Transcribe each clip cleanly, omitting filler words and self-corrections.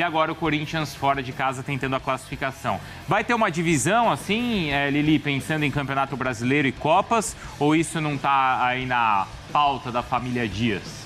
E agora o Corinthians fora de casa tentando a classificação. Vai ter uma divisão assim, Lili, pensando em Campeonato Brasileiro e Copas? Ou isso não está aí na pauta da família Dias?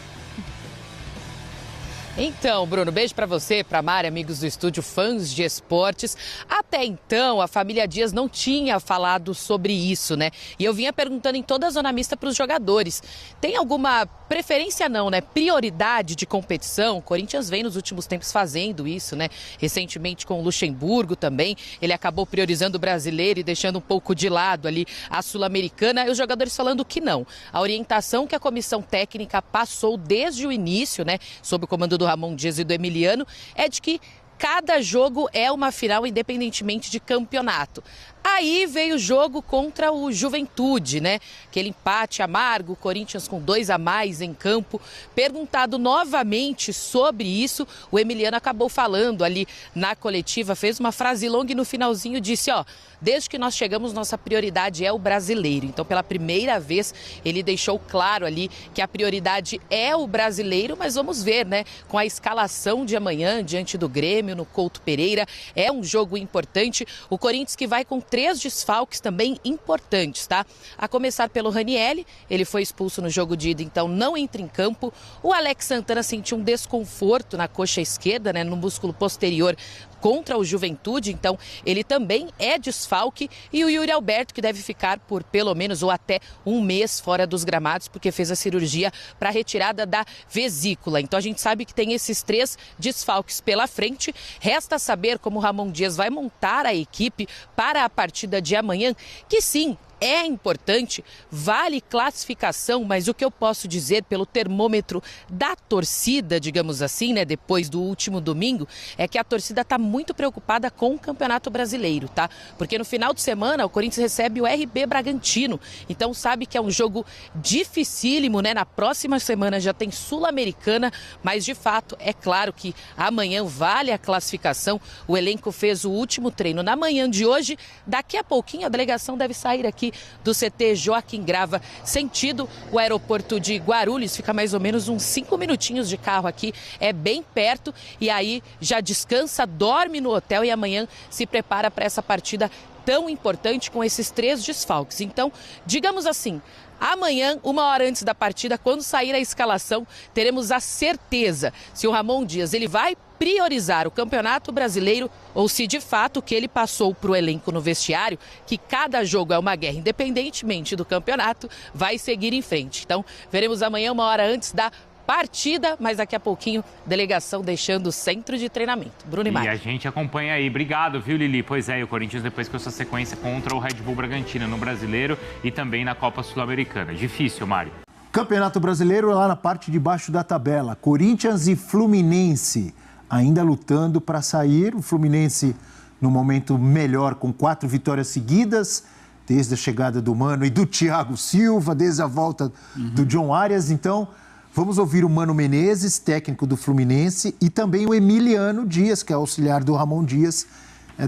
Então, Bruno, beijo para você, para Mari, amigos do estúdio, fãs de esportes. Até então, a família Dias não tinha falado sobre isso, né? E eu vinha perguntando em toda a zona mista para os jogadores. Tem alguma preferência não, né? Prioridade de competição? O Corinthians vem nos últimos tempos fazendo isso, né? Recentemente com o Luxemburgo também. Ele acabou priorizando o brasileiro e deixando um pouco de lado ali a Sul-Americana. E os jogadores falando que não. A orientação que a comissão técnica passou desde o início, né? Sob o comando do Ramon Dias e do Emiliano, é de que cada jogo é uma final independentemente de campeonato. Aí veio o jogo contra o Juventude, né? Aquele empate amargo, o Corinthians com 2 a mais em campo. Perguntado novamente sobre isso, o Emiliano acabou falando ali na coletiva, fez uma frase longa e no finalzinho disse, desde que nós chegamos, nossa prioridade é o brasileiro. Então, pela primeira vez, ele deixou claro ali que a prioridade é o brasileiro, mas vamos ver, né? Com a escalação de amanhã, diante do Grêmio, no Couto Pereira, é um jogo importante. O Corinthians que vai com 3 desfalques também importantes, tá? A começar pelo Ranielli, ele foi expulso no jogo de ida, então não entra em campo. O Alex Santana sentiu um desconforto na coxa esquerda, né? No músculo posterior contra o Juventude, então ele também é desfalque, e o Yuri Alberto, que deve ficar por pelo menos ou até um mês fora dos gramados, porque fez a cirurgia para retirada da vesícula. Então a gente sabe que tem esses 3 desfalques pela frente. Resta saber como o Ramon Dias vai montar a equipe para a partida de amanhã, que sim, é importante, vale classificação, mas o que eu posso dizer pelo termômetro da torcida, digamos assim, né, depois do último domingo, é que a torcida está muito preocupada com o Campeonato Brasileiro, tá? Porque no final de semana o Corinthians recebe o RB Bragantino, então sabe que é um jogo dificílimo, né? Na próxima semana já tem Sul-Americana, mas de fato é claro que amanhã vale a classificação. O elenco fez o último treino na manhã de hoje, daqui a pouquinho a delegação deve sair aqui do CT Joaquim Grava, sentido o aeroporto de Guarulhos, fica mais ou menos uns 5 minutinhos de carro aqui, é bem perto, e aí já descansa, dorme no hotel e amanhã se prepara para essa partida tão importante com esses 3 desfalques. Então, digamos assim, amanhã, 1 hora antes da partida, quando sair a escalação, teremos a certeza se o Ramon Dias ele vai priorizar o Campeonato Brasileiro ou se de fato o que ele passou para o elenco no vestiário, que cada jogo é uma guerra independentemente do campeonato, vai seguir em frente. Então, veremos amanhã 1 hora antes da partida, mas daqui a pouquinho, delegação deixando o centro de treinamento. Bruno e Mário. E a gente acompanha aí. Obrigado, viu, Lili? Pois é, o Corinthians depois com essa sequência contra o Red Bull Bragantino no Brasileiro e também na Copa Sul-Americana. Difícil, Mário. Campeonato Brasileiro lá na parte de baixo da tabela. Corinthians e Fluminense ainda lutando para sair. O Fluminense no momento melhor com 4 vitórias seguidas, desde a chegada do Mano e do Thiago Silva, desde a volta do John Arias. Então, vamos ouvir o Mano Menezes, técnico do Fluminense, e também o Emiliano Dias, que é auxiliar do Ramon Dias,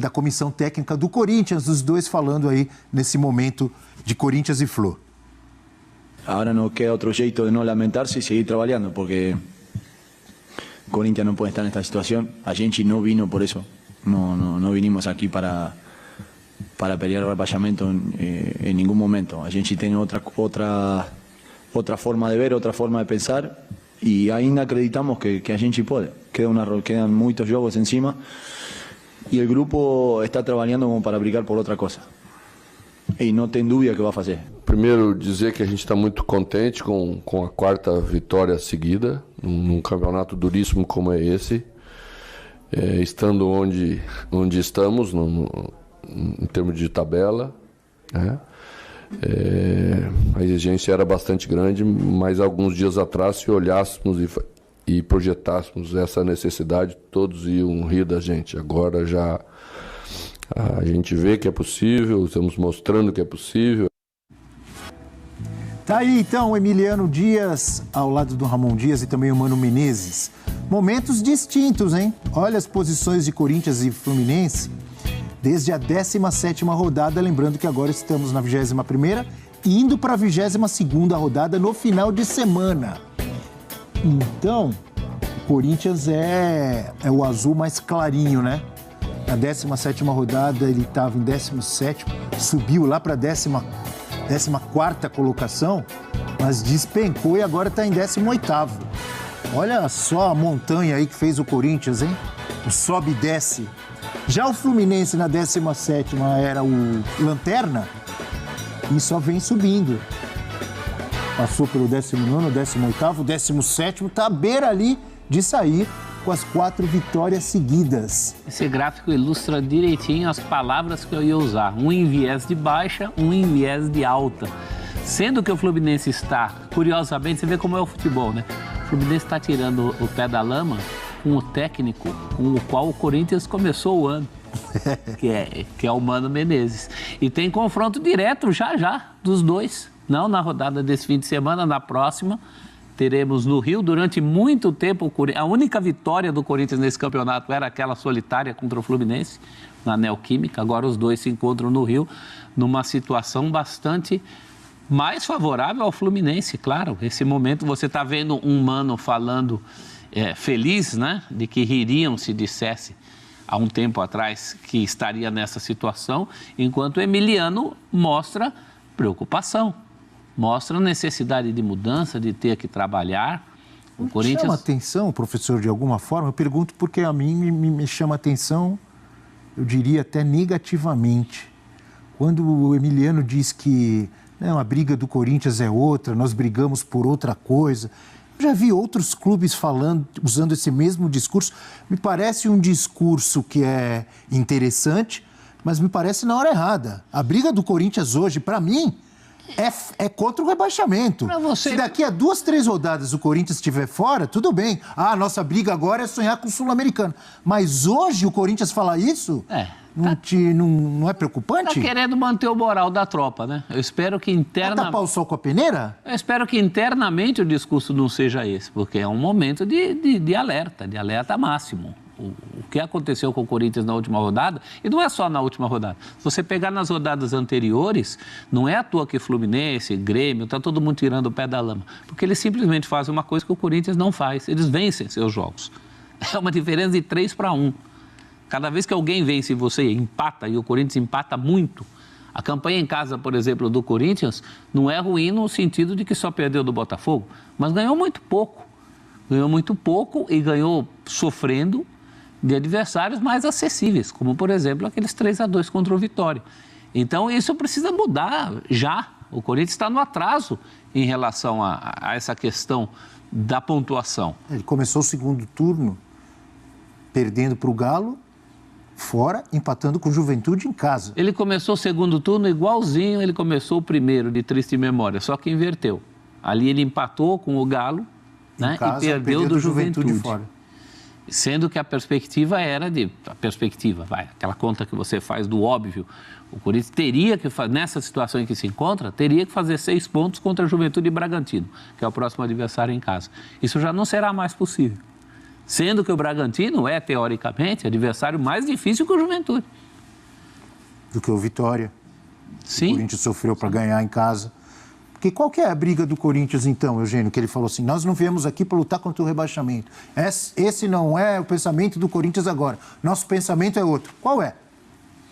da comissão técnica do Corinthians, os dois falando aí nesse momento de Corinthians e Flu. Agora não queda outro jeito de não lamentar-se e seguir trabalhando, porque Corinthians não pode estar nesta situação. A gente não vino por isso, não vinimos aqui para pelear o rebaixamento em nenhum momento. A gente tem outra forma de ver, outra forma de pensar, e ainda acreditamos que a gente pode. Quedan muitos jogos em cima e o grupo está trabalhando como para brigar por outra coisa. E não tem dúvida que vai fazer. Primeiro, dizer que a gente está muito contente com a 4ª vitória seguida, num campeonato duríssimo como é esse, estando onde estamos, em termos de tabela, né? A exigência era bastante grande, mas alguns dias atrás, se olhássemos e projetássemos essa necessidade, todos iam rir da gente. Agora já a gente vê que é possível, estamos mostrando que é possível. Tá aí então o Emiliano Dias ao lado do Ramon Dias e também o Mano Menezes. Momentos distintos, hein? Olha as posições de Corinthians e Fluminense desde a 17ª rodada, lembrando que agora estamos na 21ª, indo para a 22ª rodada no final de semana. Então, Corinthians é o azul mais clarinho, né? Na 17ª rodada ele estava em 17º, subiu lá para a 14ª colocação, mas despencou e agora está em 18º. Olha só a montanha aí que fez o Corinthians, hein? O sobe e desce. Já o Fluminense na 17ª era o lanterna e só vem subindo. Passou pelo 19º, 18º, 17º, tá à beira ali de sair com as 4 vitórias seguidas. Esse gráfico ilustra direitinho as palavras que eu ia usar. Um em viés de baixa, um em viés de alta. Sendo que o Fluminense está, curiosamente, você vê como é o futebol, né? O Fluminense está tirando o pé da lama com o técnico com o qual o Corinthians começou o ano, que é o Mano Menezes. E tem confronto direto já dos dois. Não na rodada desse fim de semana, na próxima. Teremos no Rio, durante muito tempo, a única vitória do Corinthians nesse campeonato era aquela solitária contra o Fluminense, na Neoquímica. Agora os dois se encontram no Rio, numa situação bastante mais favorável ao Fluminense, claro. Esse momento você está vendo um Mano falando feliz, né, de que ririam se dissesse há um tempo atrás que estaria nessa situação, enquanto o Emiliano mostra preocupação. Mostra a necessidade de mudança, de ter que trabalhar. O Corinthians chama atenção, professor, de alguma forma? Eu pergunto porque a mim me chama atenção, eu diria até negativamente. Quando o Emiliano diz que não, a briga do Corinthians é outra, nós brigamos por outra coisa. Eu já vi outros clubes falando, usando esse mesmo discurso. Me parece um discurso que é interessante, mas me parece na hora errada. A briga do Corinthians hoje, para mim, é contra o rebaixamento. Se daqui a 2, 3 rodadas o Corinthians estiver fora, tudo bem. Ah, a nossa briga agora é sonhar com o Sul-Americano. Mas hoje o Corinthians falar isso, não é preocupante? Está querendo manter o moral da tropa, né? Eu espero que internamente... tapar o sol com a peneira? Eu espero que internamente o discurso não seja esse, porque é um momento de alerta máximo. O que aconteceu com o Corinthians na última rodada, e não é só na última rodada. Se você pegar nas rodadas anteriores, não é à toa que Fluminense, Grêmio, está todo mundo tirando o pé da lama. Porque eles simplesmente fazem uma coisa que o Corinthians não faz. Eles vencem seus jogos. É uma diferença de 3-1. Cada vez que alguém vence você empata, e o Corinthians empata muito, a campanha em casa, por exemplo, do Corinthians, não é ruim no sentido de que só perdeu do Botafogo, mas ganhou muito pouco. Ganhou muito pouco e ganhou sofrendo de adversários mais acessíveis, como, por exemplo, aqueles 3-2 contra o Vitória. Então, isso precisa mudar já. O Corinthians está no atraso em relação a essa questão da pontuação. Ele começou o segundo turno perdendo para o Galo, fora, empatando com o Juventude em casa. Ele começou o segundo turno igualzinho, ele começou o primeiro, de triste memória, só que inverteu. Ali ele empatou com o Galo, né, casa, e perdeu do Juventude. Fora. Sendo que a perspectiva era aquela conta que você faz do óbvio, o Corinthians teria que, nessa situação em que se encontra, teria que fazer 6 pontos contra a Juventude e Bragantino, que é o próximo adversário em casa. Isso já não será mais possível. Sendo que o Bragantino é, teoricamente, adversário mais difícil que o Juventude. Do que o Vitória. Sim. O Corinthians sofreu para ganhar em casa. Porque qual que é a briga do Corinthians, então, Eugênio? Que ele falou assim, nós não viemos aqui para lutar contra o rebaixamento. Esse não é o pensamento do Corinthians agora. Nosso pensamento é outro. Qual é,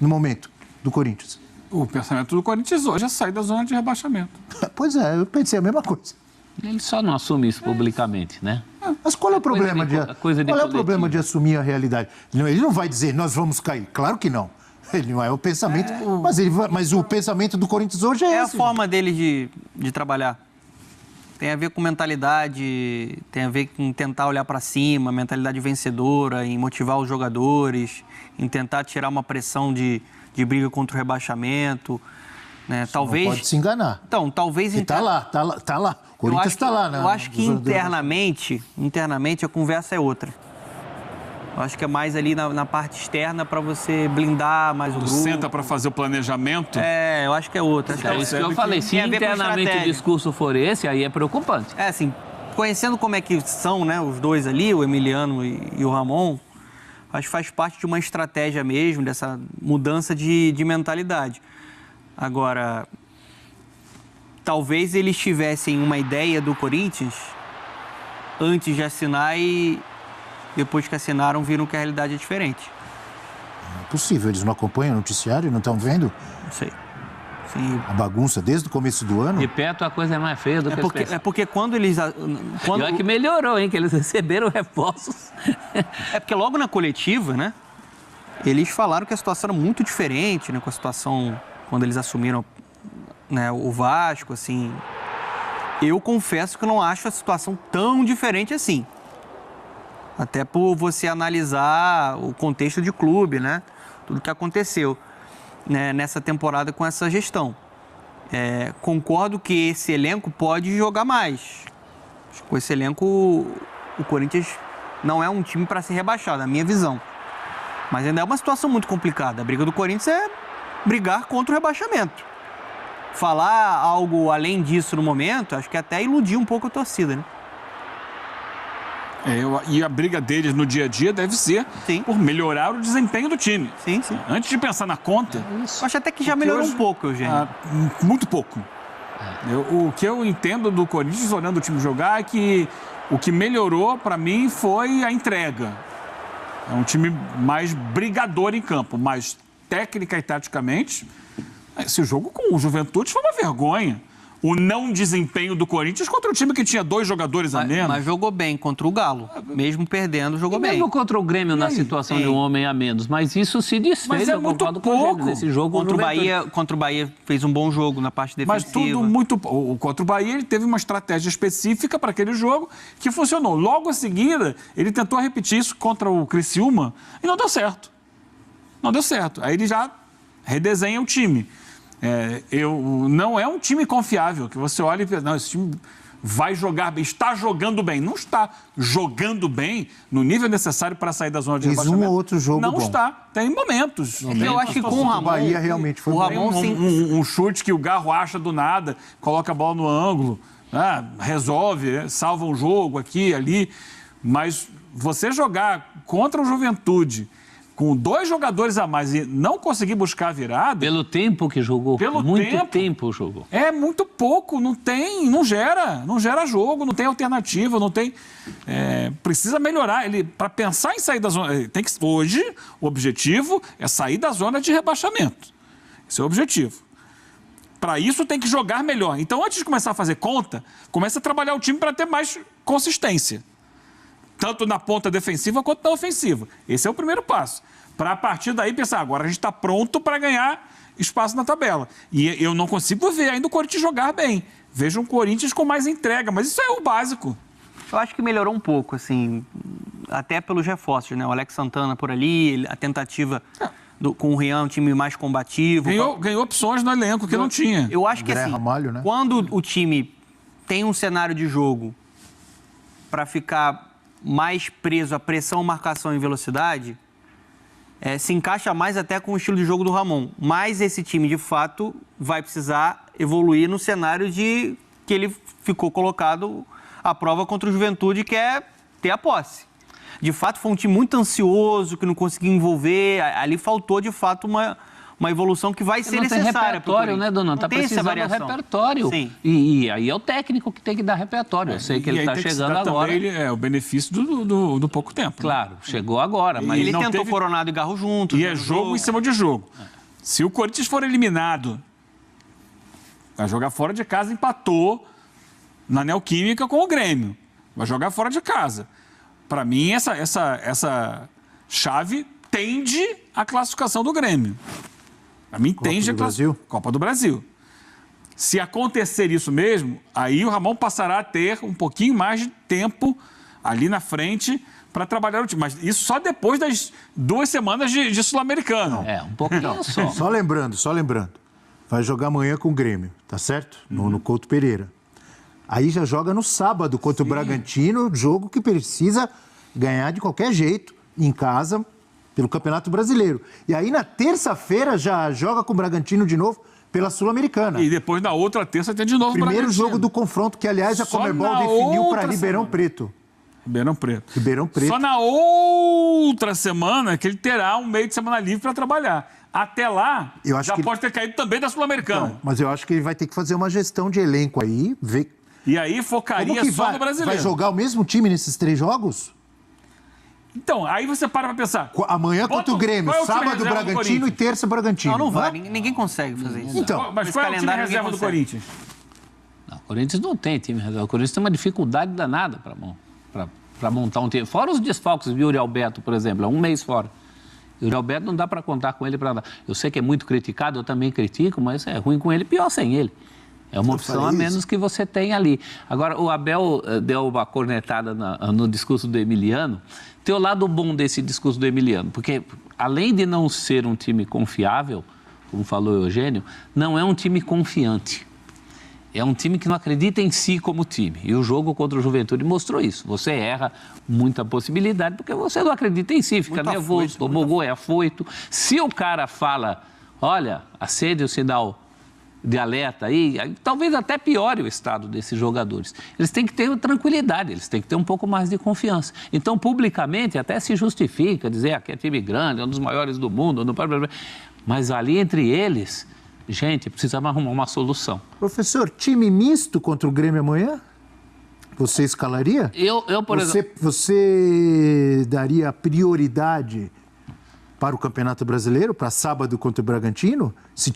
no momento, do Corinthians? O pensamento do Corinthians hoje é sair da zona de rebaixamento. Pois é, eu pensei a mesma coisa. Ele só não assume isso publicamente, né? Mas qual é o problema de assumir a realidade? Ele não vai dizer, nós vamos cair. Claro que não. Ele não é o pensamento, mas o pensamento do Corinthians hoje é esse. É a forma dele de trabalhar. Tem a ver com mentalidade, tem a ver com tentar olhar para cima, mentalidade vencedora, em motivar os jogadores, em tentar tirar uma pressão de briga contra o rebaixamento. Né? Talvez... Não pode se enganar. Então, talvez... Tá lá. O Corinthians está lá, né? Eu acho que internamente a conversa é outra. Eu acho que é mais ali na parte externa para você blindar mais o grupo. Senta para fazer o planejamento? Eu acho que é outra. É isso que eu falei. Se internamente o discurso for esse, aí é preocupante. Assim, conhecendo como é que são, né, os dois ali, o Emiliano e o Ramon, acho que faz parte de uma estratégia mesmo, dessa mudança de mentalidade. Agora, talvez eles tivessem uma ideia do Corinthians antes de assinar e depois que assinaram, viram que a realidade é diferente. Não é possível, eles não acompanham o noticiário, não estão vendo Não sei. Sim. a bagunça desde o começo do ano? De perto a coisa é mais feia do que eles pensam. É porque quando eles... E olha que melhorou, hein? Que eles receberam reforços. É porque logo na coletiva, né? Eles falaram que a situação era muito diferente, né? Com a situação quando eles assumiram, né, o Vasco, assim. Eu confesso que eu não acho a situação tão diferente assim. Até por você analisar o contexto de clube, né? Tudo que aconteceu, né, nessa temporada com essa gestão. Concordo que esse elenco pode jogar mais. Com esse elenco, o Corinthians não é um time para ser rebaixado, na minha visão. Mas ainda é uma situação muito complicada. A briga do Corinthians é brigar contra o rebaixamento. Falar algo além disso no momento, acho que até iludir um pouco a torcida, né? E a briga deles no dia a dia deve ser por melhorar o desempenho do time. Sim, sim. Antes de pensar na conta... Eu acho até que já melhorou um pouco, Eugênio. Muito pouco. O que eu entendo do Corinthians, olhando o time jogar, é que o que melhorou, para mim, foi a entrega. É um time mais brigador em campo, mais técnica e taticamente. Esse jogo com o Juventude foi uma vergonha. O não desempenho do Corinthians contra um time que tinha 2 jogadores a menos. Mas jogou bem contra o Galo. Mesmo perdendo, jogou bem. Mesmo contra o Grêmio na situação de um homem a menos. Mas isso se desfez. Mas é muito pouco. Nesse jogo contra o Bahia fez um bom jogo na parte defensiva. Mas tudo muito... Contra o Bahia, ele teve uma estratégia específica para aquele jogo que funcionou. Logo a seguida, ele tentou repetir isso contra o Criciúma e não deu certo. Não deu certo. Aí ele já redesenha o time. Não é um time confiável, que você olha e pensa, não, esse time vai jogar bem, está jogando bem. Não está jogando bem no nível necessário para sair da zona de rebaixamento. Um ou outro jogo não bom. Está, tem momentos. Eu acho que com o Ramon... Bahia realmente foi um chute que o Garro acha do nada, coloca a bola no ângulo, resolve, salva um jogo aqui, ali. Mas você jogar contra o Juventude... com 2 jogadores a mais e não conseguir buscar a virada... Pelo tempo que jogou, muito tempo jogou. É muito pouco, não gera jogo, não tem alternativa, não tem... precisa melhorar. Para pensar em sair da zona... Hoje, o objetivo é sair da zona de rebaixamento. Esse é o objetivo. Para isso, tem que jogar melhor. Então, antes de começar a fazer conta, começa a trabalhar o time para ter mais consistência. Tanto na ponta defensiva quanto na ofensiva. Esse é o primeiro passo. Para, a partir daí, pensar, agora a gente está pronto para ganhar espaço na tabela. E eu não consigo ver ainda o Corinthians jogar bem. Vejo um Corinthians com mais entrega, mas isso é o básico. Eu acho que melhorou um pouco, assim, até pelos reforços, né? O Alex Santana por ali, a tentativa com o Rian, um time mais combativo. Ganhou opções no elenco que não tinha. Eu acho que, assim, Ramalho, né? quando o time tem um cenário de jogo para ficar mais preso à pressão, marcação e velocidade, se encaixa mais até com o estilo de jogo do Ramon. Mas esse time, de fato, vai precisar evoluir no cenário de que ele ficou colocado à prova contra o Juventude, que é ter a posse. De fato, foi um time muito ansioso, que não conseguiu envolver. Ali faltou, de fato, uma evolução que vai ser necessária. Não tem repertório, né, Donão? Está precisando de repertório. Sim. E aí é o técnico que tem que dar repertório. Eu sei que ele está chegando agora. Também o benefício do pouco tempo. Claro, chegou agora. Mas ele tentou Coronado e Garro juntos. E é jogo em cima de jogo. Se o Corinthians for eliminado, vai jogar fora de casa, empatou na Neoquímica com o Grêmio. Vai jogar fora de casa. Para mim, essa chave tende à classificação do Grêmio. Para mim, tende a Copa do Brasil. Se acontecer isso mesmo, aí o Ramon passará a ter um pouquinho mais de tempo ali na frente para trabalhar o time. Mas isso só depois das 2 semanas de Sul-Americano. Um pouquinho só. Só lembrando. Vai jogar amanhã com o Grêmio, tá certo? No Couto Pereira. Aí já joga no sábado contra o Bragantino, jogo que precisa ganhar de qualquer jeito, em casa, pelo Campeonato Brasileiro. E aí, na terça-feira, já joga com o Bragantino de novo pela Sul-Americana. E depois, na outra terça, tem de novo o Primeiro jogo do confronto, que, aliás, a Conmebol definiu para Ribeirão Preto. Ribeirão Preto. Só na outra semana que ele terá um meio de semana livre para trabalhar. Até lá, pode ter caído também da Sul-Americana. Então, mas eu acho que ele vai ter que fazer uma gestão de elenco aí, E aí focaria só no brasileiro. Vai jogar o mesmo time nesses 3 jogos? Então, aí você para pra pensar. Amanhã Bota contra o Grêmio, qual é o time sábado reserva do Bragantino e Corinthians? terça Bragantino. Não vai. Ninguém consegue fazer isso. Então, Mas Esse qual é o time calendário reserva ninguém do consegue. Corinthians? Não, o Corinthians não tem time reserva. O Corinthians tem uma dificuldade danada para montar um time. Fora os desfalques do Yuri Alberto, por exemplo, é um mês fora. Yuri Alberto não dá para contar com ele para nada. Eu sei que é muito criticado, eu também critico, mas é ruim com ele, pior sem ele. É uma opção a menos que você tem ali. Agora, o Abel deu uma cornetada no discurso do Emiliano. Tem o lado bom desse discurso do Emiliano, porque além de não ser um time confiável, como falou o Eugênio, não é um time confiante. É um time que não acredita em si como time. E o jogo contra o Juventude mostrou isso. Você erra muita possibilidade porque você não acredita em si, fica Muito nervoso, afoito, tomou gol, é afoito. Se o cara fala, olha, acende o sinal de alerta aí, talvez até piore o estado desses jogadores. Eles têm que ter tranquilidade, eles têm que ter um pouco mais de confiança. Então, publicamente, até se justifica dizer que é time grande, é um dos maiores do mundo, mas ali entre eles, gente, precisa arrumar uma solução. Professor, time misto contra o Grêmio amanhã? Você escalaria? Eu por exemplo... Você daria prioridade para o Campeonato Brasileiro, para sábado contra o Bragantino? Se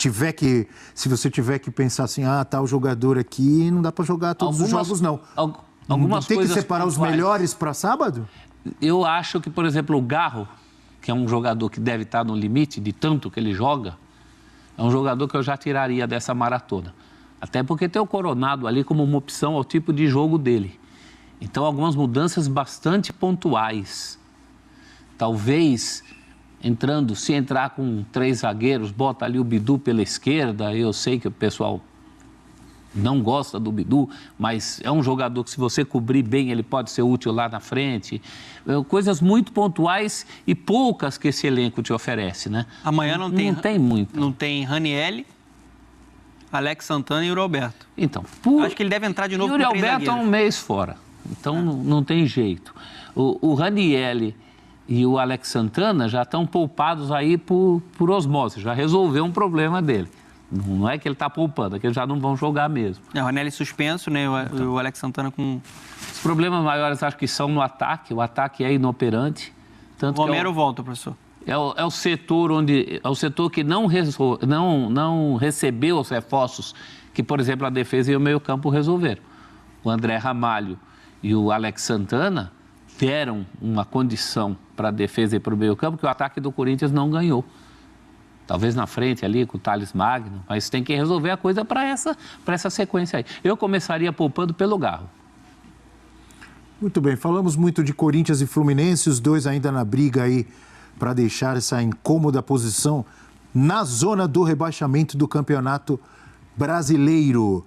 você tiver que pensar assim, tal jogador aqui, não dá para jogar todos os jogos, não. Algumas tem que coisas separar pontuais. os melhores para sábado? Eu acho que, por exemplo, o Garro, que é um jogador que deve estar no limite de tanto que ele joga, é um jogador que eu já tiraria dessa maratona. Até porque tem o Coronado ali como uma opção ao tipo de jogo dele. Então, algumas mudanças bastante pontuais. Talvez, se entrar com 3 zagueiros, bota ali o Bidu pela esquerda. Eu sei que o pessoal não gosta do Bidu, mas é um jogador que, se você cobrir bem, ele pode ser útil lá na frente. Coisas muito pontuais e poucas que esse elenco te oferece, né? Amanhã não tem muito. Não tem Ranieri, Alex Santana e Yuri Alberto. Então, Acho que ele deve entrar de novo Yuri com 3 Alberto é zagueiros. um mês fora, então não tem jeito. O Ranieri e o Alex Santana já estão poupados aí por osmose, já resolveu um problema dele. Não é que ele está poupando, é que eles já não vão jogar mesmo. O Ranieri suspenso, né? O Alex Santana com... Os problemas maiores acho que são no ataque, o ataque é inoperante. Tanto O Romero volta, professor. É o setor que não recebeu os reforços que, por exemplo, a defesa e o meio-campo resolveram. O André Ramalho e o Alex Santana deram uma condição para a defesa e para o meio-campo que o ataque do Corinthians não ganhou. Talvez na frente ali com o Thales Magno, mas tem que resolver a coisa para essa sequência aí. Eu começaria poupando pelo Garro. Muito bem, falamos muito de Corinthians e Fluminense, os dois ainda na briga aí para deixar essa incômoda posição na zona do rebaixamento do Campeonato Brasileiro.